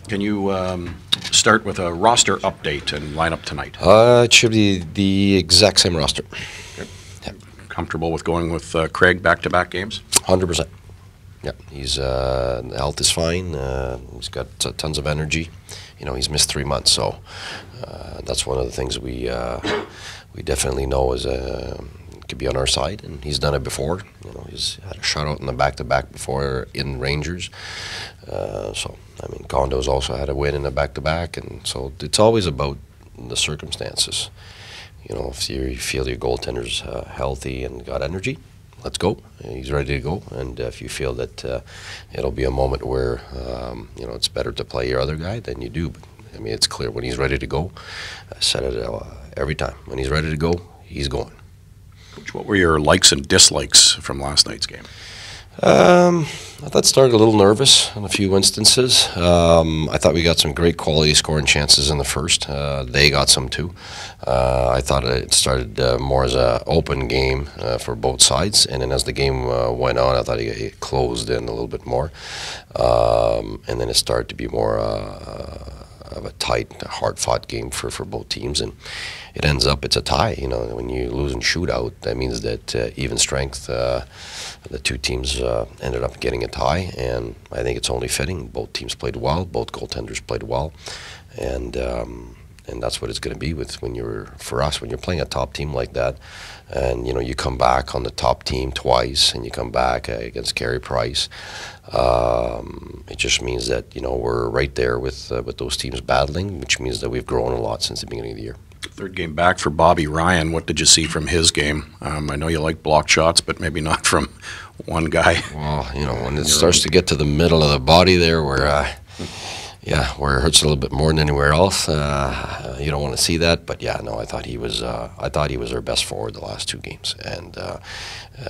Can you start with a roster update and lineup tonight? It should be the exact same roster. Comfortable with going with Craig back-to-back games? 100%. Yeah, he's health is fine. He's got tons of energy. You know, he's missed 3 months, so that's one of the things we definitely know is could be on our side, and he's done it before. You know, he's had a shutout in the back-to-back before in Rangers. So I mean, Condo's also had a win in the back-to-back, and so it's always about the circumstances. You know, if you feel your goaltender's healthy and got energy, let's go. He's ready to go. And if you feel that it'll be a moment where, you know, it's better to play your other guy, then you do. But, I mean, it's clear when he's ready to go. I said it every time. When he's ready to go, he's going. Coach, what were your likes and dislikes from last night's game? I thought started a little nervous in a few instances. I thought we got some great quality scoring chances in the first. They got some too. I thought it started more as an open game for both sides, and then as the game went on, I thought it closed in a little bit more, and then it started to be more of a tight, hard-fought game for both teams, and it ends up it's a tie. You know, when you lose in shootout, that means that even strength, the two teams ended up getting a tie, and I think it's only fitting. Both teams played well, both goaltenders played well, and that's what it's going to be with when you're playing a top team like that, and you know you come back on the top team twice, and you come back against Carey Price. It just means that you know we're right there with those teams battling, which means that we've grown a lot since the beginning of the year. Third game back for Bobby Ryan. What did you see from his game? I know you like block shots, but maybe not from one guy. Well, you know, when it starts to get to the middle of the body there where where it hurts a little bit more than anywhere else, you don't want to see that. But yeah, no, I thought he was our best forward the last two games, and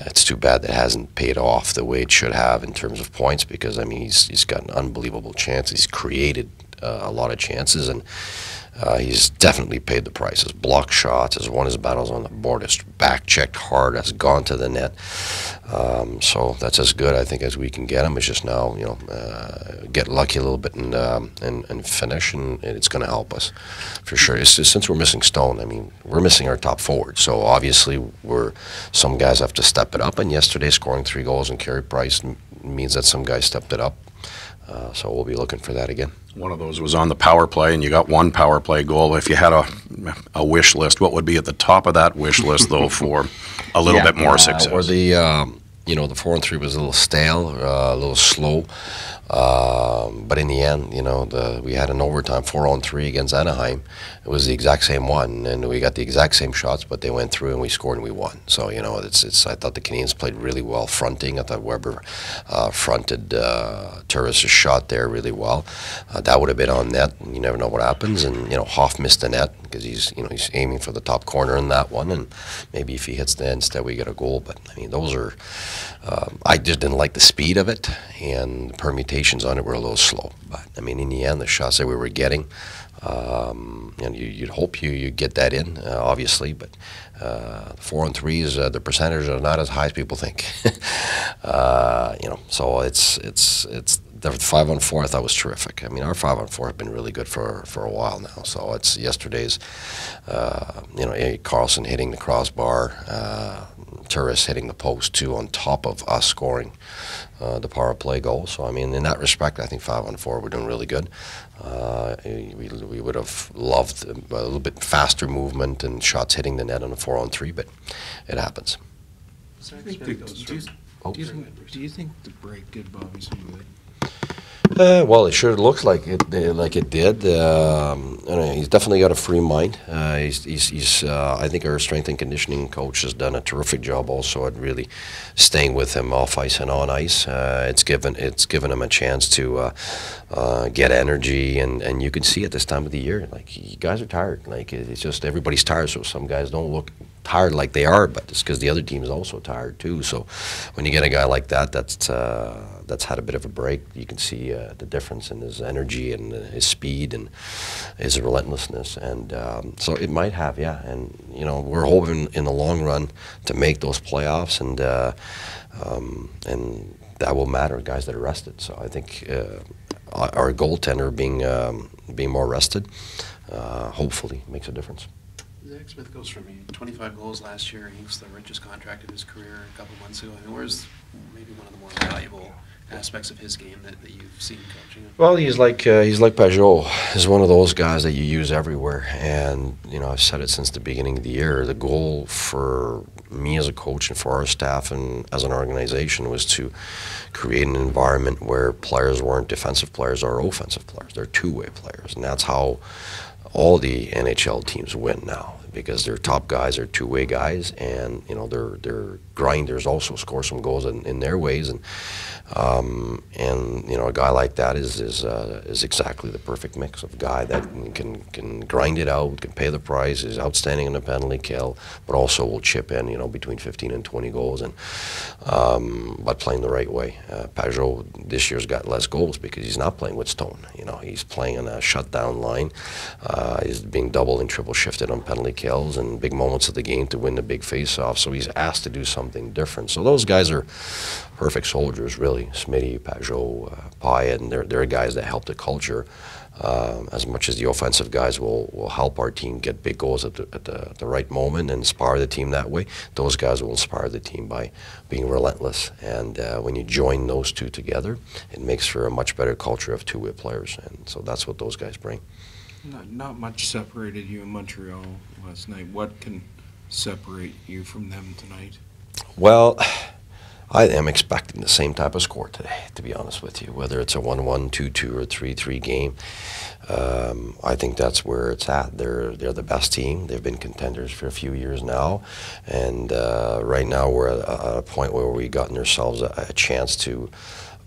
it's too bad that it hasn't paid off the way it should have in terms of points, because I mean he's got an unbelievable chance. He's created a lot of chances, and he's definitely paid the price. His block shots, has won his battles on the board, has back-checked hard, has gone to the net. So that's as good, I think, as we can get him. It's just now, you know, get lucky a little bit and finish, and it's going to help us for sure. Since we're missing Stone, I mean, we're missing our top forward. So obviously, some guys have to step it up. And yesterday, scoring 3 goals and Carey Price means that some guys stepped it up. So we'll be looking for that again. One of those was on the power play, and you got one power play goal. If you had a wish list, what would be at the top of that wish list, though, for a little bit more success? Or the you know, the 4-on-3 was a little stale, a little slow. But in the end, you know, we had an overtime 4-on-3 against Anaheim. It was the exact same one, and we got the exact same shots, but they went through and we scored and we won. So you know, I thought the Canadiens played really well fronting. I thought Weber fronted Turris' shot there really well. That would have been on net. You never know what happens, and you know, Hoff missed the net because he's aiming for the top corner in that one, and maybe if he hits the net instead, we get a goal. But I mean, those are. I just didn't like the speed of it, and the permutations on it were a little slow. But I mean, in the end, the shots that we were getting, and you'd hope you get that in, obviously. But 4-on-3s, the percentages are not as high as people think. You know, so it's the 5-on-4 I thought was terrific. I mean, our 5-on-4 have been really good for a while now. So it's yesterday's, you know, Carlson hitting the crossbar, Turris hitting the post too, on top of us scoring the power play goal. So I mean, in that respect, I think 5-on-4 we're doing really good. We would have loved a little bit faster movement and shots hitting the net on a 4-on-3, but it happens. Do you think the break did Bobby some good? Well, it sure looks like it did. He's definitely got a free mind. He's I think our strength and conditioning coach has done a terrific job also at really staying with him off ice and on ice. It's given him a chance to get energy, and you can see at this time of the year, like, you guys are tired. Like, it's just everybody's tired, so some guys don't look tired like they are, but it's because the other team is also tired too. So when you get a guy like that that's had a bit of a break, you can see the difference in his energy and his speed and his relentlessness, and so it might have, yeah. And you know, we're hoping in the long run to make those playoffs, and that will matter, guys that are rested. So I think our goaltender being more rested, hopefully makes a difference. Zach Smith goes from 25 goals last year. He was the richest contract of his career a couple months ago. I mean, where's maybe one of the more valuable aspects of his game that you've seen coaching him? Well, he's like Pajot. He's one of those guys that you use everywhere. And I've said it since the beginning of the year. The goal for me as a coach and for our staff and as an organization was to create an environment where players weren't defensive players or offensive players. They're two-way players, and that's how all the NHL teams win now, because their top guys are two-way guys, and their grinders also score some goals in their ways, and a guy like that is exactly the perfect mix of a guy that can grind it out, can pay the price, is outstanding in the penalty kill, but also will chip in between 15 and 20 goals, and but playing the right way. Pajot this year's got less goals because he's not playing with Stone. He's playing on a shutdown line. He's being double and triple shifted on penalty kills and big moments of the game to win the big face-off. So he's asked to do something different. So those guys are perfect soldiers, really. Smitty, Pajot, Pyatt, and they're guys that help the culture as much as the offensive guys will help our team get big goals at the right moment and inspire the team that way. Those guys will inspire the team by being relentless. And when you join those two together, it makes for a much better culture of two-way players. And so that's what those guys bring. Not much separated you in Montreal last night. What can separate you from them tonight? Well, I am expecting the same type of score today, to be honest with you. Whether it's a 1-1, 2-2, or 3-3 game, I think that's where it's at. They're the best team. They've been contenders for a few years now, and right now we're at a point where we've gotten ourselves a chance to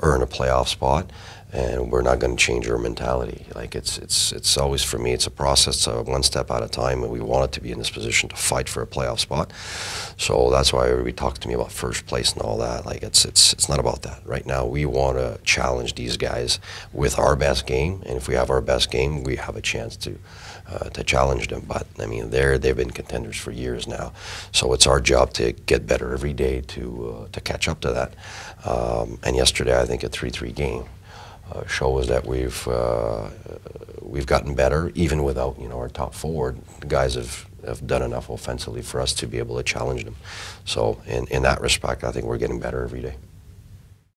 earn a playoff spot. And we're not going to change our mentality. Like it's always, for me, it's a process, one step at a time, and we wanted to be in this position to fight for a playoff spot. So that's why everybody talks to me about first place and all that. Like it's not about that. Right now, we want to challenge these guys with our best game, and if we have our best game, we have a chance to challenge them. But I mean, they've been contenders for years now. So it's our job to get better every day to catch up to that. And yesterday, I think a 3-3 game shows that we've gotten better, even without our top forward. The guys have done enough offensively for us to be able to challenge them. So in that respect, I think we're getting better every day.